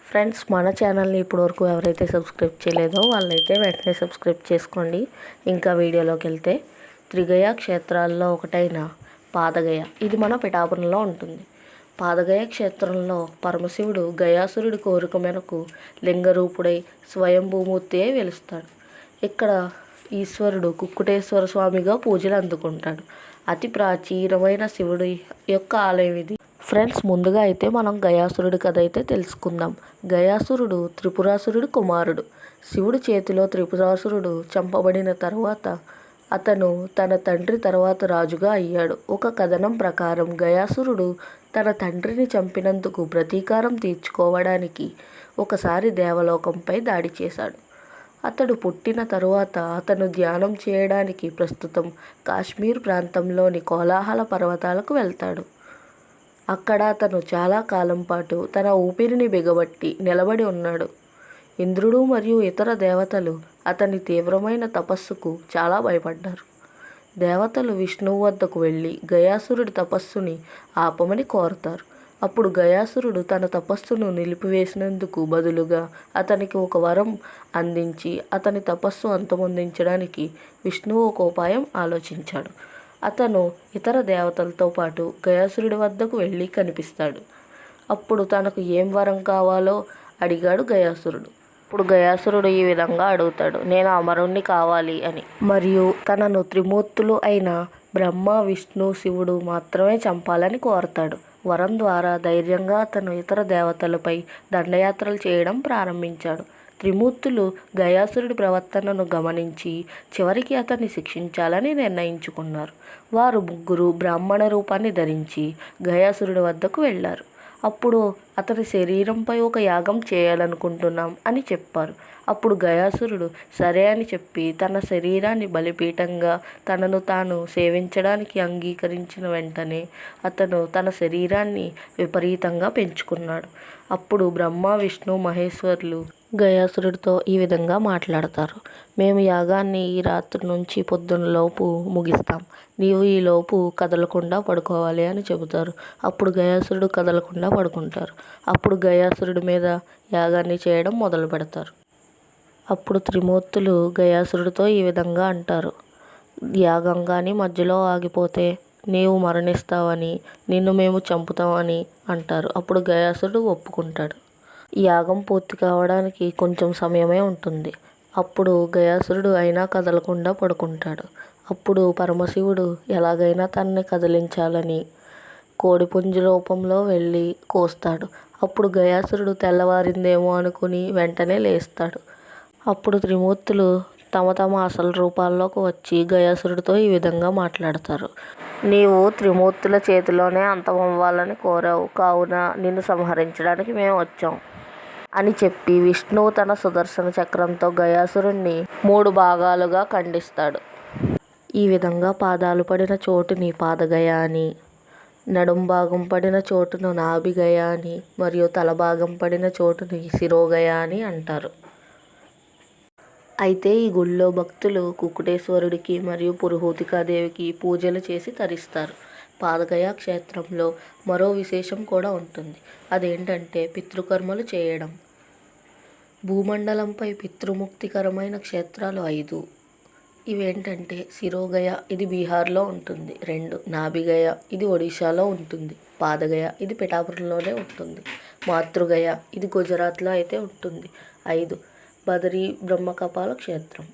Friends, మన ఛానల్ని ఇప్పటివరకు ఎవరైతే సబ్స్క్రైబ్ చేయలేదో వాళ్ళైతే వెంటనే సబ్స్క్రైబ్ చేసుకోండి. ఇంకా వీడియోలోకి వెళ్తే, త్రిగయ క్షేత్రాల్లో ఒకటైన పాదగయ ఇది మన పిఠాపురంలో ఉంటుంది. పాదగయ క్షేత్రంలో పరమశివుడు గయాసురుడి కోరిక మేరకు లింగరూపుడై స్వయంభూమూర్తి అయి వెలుస్తాడు. ఇక్కడ ఈశ్వరుడు కుక్కుటేశ్వర స్వామిగా పూజలు అందుకుంటాడు. అతి ప్రాచీనమైన శివుడి యొక్క ఆలయం ఇది. ఫ్రెండ్స్, ముందుగా అయితే మనం గయాసురుడి కథ అయితే తెలుసుకుందాం. గయాసురుడు త్రిపురాసురుడి కుమారుడు. శివుడి చేతిలో త్రిపురాసురుడు చంపబడిన తర్వాత అతను తన తండ్రి తర్వాత రాజుగా అయ్యాడు. ఒక కథనం ప్రకారం గయాసురుడు తన తండ్రిని చంపినందుకు ప్రతీకారం తీర్చుకోవడానికి ఒకసారి దేవలోకంపై దాడి చేశాడు. అతడు పుట్టిన తరువాత అతను ధ్యానం చేయడానికి ప్రస్తుతం కాశ్మీర్ ప్రాంతంలోని కోలాహల పర్వతాలకు వెళ్తాడు. అక్కడ అతను చాలా కాలం పాటు తన ఊపిరిని బిగబట్టి నిలబడి ఉన్నాడు. ఇంద్రుడు మరియు ఇతర దేవతలు అతని తీవ్రమైన తపస్సుకు చాలా భయపడ్డారు. దేవతలు విష్ణువు వద్దకు వెళ్ళి గయాసురుడి తపస్సుని ఆపమని కోరతారు. అప్పుడు గయాసురుడు తన తపస్సును నిలిపివేసినందుకు బదులుగా అతనికి ఒక వరం అందించి అతని తపస్సు అంతమొందించడానికి విష్ణువు ఒక ఉపాయం ఆలోచించాడు. అతను ఇతర దేవతలతో పాటు గయాసురుడి వద్దకు వెళ్ళి కనిపిస్తాడు. అప్పుడు తనకు ఏం వరం కావాలో అడిగాడు గయాసురుడు. అప్పుడు గయాసురుడు ఈ విధంగా అడుగుతాడు, నేను అమరుణ్ణి కావాలి అని, మరియు తనను త్రిమూర్తులు అయిన బ్రహ్మ, విష్ణు, శివుడు మాత్రమే చంపాలని కోరతాడు. వరం ద్వారా ధైర్యంగా అతను ఇతర దేవతలపై దండయాత్రలు చేయడం ప్రారంభించాడు. త్రిమూర్తులు గయాసురుడి ప్రవర్తనను గమనించి చివరికి అతన్ని శిక్షించాలని నిర్ణయించుకున్నారు. వారు ముగ్గురు బ్రాహ్మణ రూపాన్ని ధరించి గయాసురుడి వద్దకు వెళ్ళారు. అప్పుడు అతని శరీరంపై ఒక యాగం చేయాలనుకుంటున్నాం అని చెప్పారు. అప్పుడు గయాసురుడు సరే అని చెప్పి తన శరీరాన్ని బలిపీఠంగా తనను తాను సేవించడానికి అంగీకరించిన వెంటనే అతను తన శరీరాన్ని విపరీతంగా పెంచుకున్నాడు. అప్పుడు బ్రహ్మ, విష్ణు, మహేశ్వరులు గయాసురుడితో ఈ విధంగా మాట్లాడతారు. మేము యాగాన్ని ఈ రాత్రి నుంచి పొద్దున్నలోపు ముగిస్తాం. నీవు ఈలోపు కదలకుండా పడుకోవాలి అని చెబుతారు. అప్పుడు గయాసురుడు కదలకుండా పడుకుంటారు. అప్పుడు గయాసురుడి మీద యాగాన్ని చేయడం మొదలు పెడతారు. అప్పుడు త్రిమూర్తులు గయాసురుడితో ఈ విధంగా అంటారు, యాగం కానీ మధ్యలో ఆగిపోతే నీవు మరణిస్తావని, నిన్ను మేము చంపుతామని అంటారు. అప్పుడు గయాసురుడు ఒప్పుకుంటాడు. యాగం పూర్తి కావడానికి కొంచెం సమయమే ఉంటుంది. అప్పుడు గయాసురుడు అయినా కదలకుండా పడుకుంటాడు. అప్పుడు పరమశివుడు ఎలాగైనా తనని కదిలించాలని కోడిపుంజు రూపంలో వెళ్ళి కోస్తాడు. అప్పుడు గయాసురుడు తెల్లవారిందేమో అనుకుని వెంటనే లేస్తాడు. అప్పుడు త్రిమూర్తులు తమ తమ అసలు రూపాల్లోకి వచ్చి గయాసురుడితో ఈ విధంగా మాట్లాడతారు. నీవు త్రిమూర్తుల చేతిలోనే అంతమవ్వాలని కోరావు, కావున నిన్ను సంహరించడానికి మేము వచ్చాం అని చెప్పి విష్ణువు తన సుదర్శన చక్రంతో గయాసురుణ్ణి 3 భాగాలుగా ఖండిస్తాడు. ఈ విధంగా పాదాలు పడిన చోటుని పాదగయ అని, నడుం భాగం పడిన చోటును నాభిగయ అని, మరియు తల భాగం పడిన చోటుని శిరోగయ అని అంటారు. అయితే ఈ గుళ్ళో భక్తులు కుక్కుటేశ్వరుడికి మరియు పురుహూతికాదేవికి పూజలు చేసి తరిస్తారు. పాదగయ క్షేత్రంలో మరో విశేషం కూడా ఉంటుంది. అదేంటంటే పితృకర్మలు చేయడం. భూమండలంపై పితృముక్తికరమైన క్షేత్రాలు 5. ఇవేంటంటే శిరోగయ, ఇది బీహార్లో ఉంటుంది. 2 నాభిగయ, ఇది ఒడిశాలో ఉంటుంది. పాదగయ, ఇది పిఠాపురంలోనే ఉంటుంది. మాతృగయ, ఇది గుజరాత్లో అయితే ఉంటుంది. 5 బదరీ బ్రహ్మకపాల క్షేత్రం.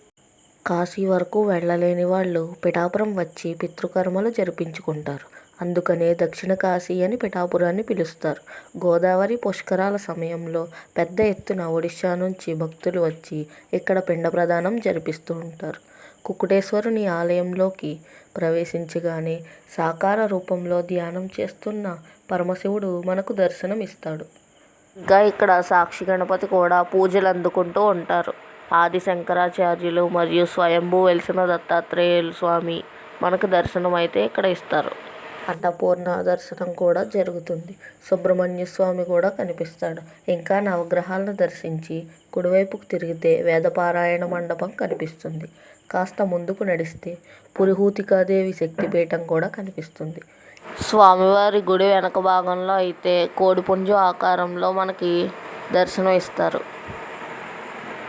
కాశీ వరకు వెళ్ళలేని వాళ్ళు పిఠాపురం వచ్చి పితృకర్మలు జరిపించుకుంటారు. అందుకనే దక్షిణ కాశీ అని పిఠాపురాన్ని పిలుస్తారు. గోదావరి పుష్కరాల సమయంలో పెద్ద ఎత్తున ఒడిశా నుంచి భక్తులు వచ్చి ఇక్కడ పిండ ప్రదానం జరిపిస్తూ ఉంటారు. కుక్కుటేశ్వరుని ఆలయంలోకి ప్రవేశించగానే సాకార రూపంలో ధ్యానం చేస్తున్న పరమశివుడు మనకు దర్శనం ఇస్తాడు. ఇంకా ఇక్కడ సాక్షి గణపతి కూడా పూజలు అందుకుంటూ ఉంటారు. ఆది శంకరాచార్యులు మరియు స్వయంభూ వెలిసిన దత్తాత్రేయులు స్వామి మనకు దర్శనం అయితే ఇక్కడ ఇస్తారు. అన్నపూర్ణ దర్శనం కూడా జరుగుతుంది. సుబ్రహ్మణ్య స్వామి కూడా కనిపిస్తాడు. ఇంకా నవగ్రహాలను దర్శించి కుడివైపుకు తిరిగితే వేదపారాయణ మండపం కనిపిస్తుంది. కాస్త ముందుకు నడిస్తే పురుహూతికాదేవి శక్తిపీఠం కూడా కనిపిస్తుంది. స్వామివారి గుడి వెనక భాగంలో అయితే కోడిపుంజు ఆకారంలో మనకి దర్శనం ఇస్తారు.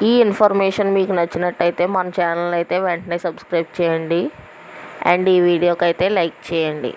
ఈ ఇన్ఫర్మేషన్ మీకు నచ్చినట్టయితే మన ఛానల్ అయితే వెంటనే సబ్స్క్రైబ్ చేయండి అండ్ ఈ వీడియోకి అయితే లైక్ చేయండి.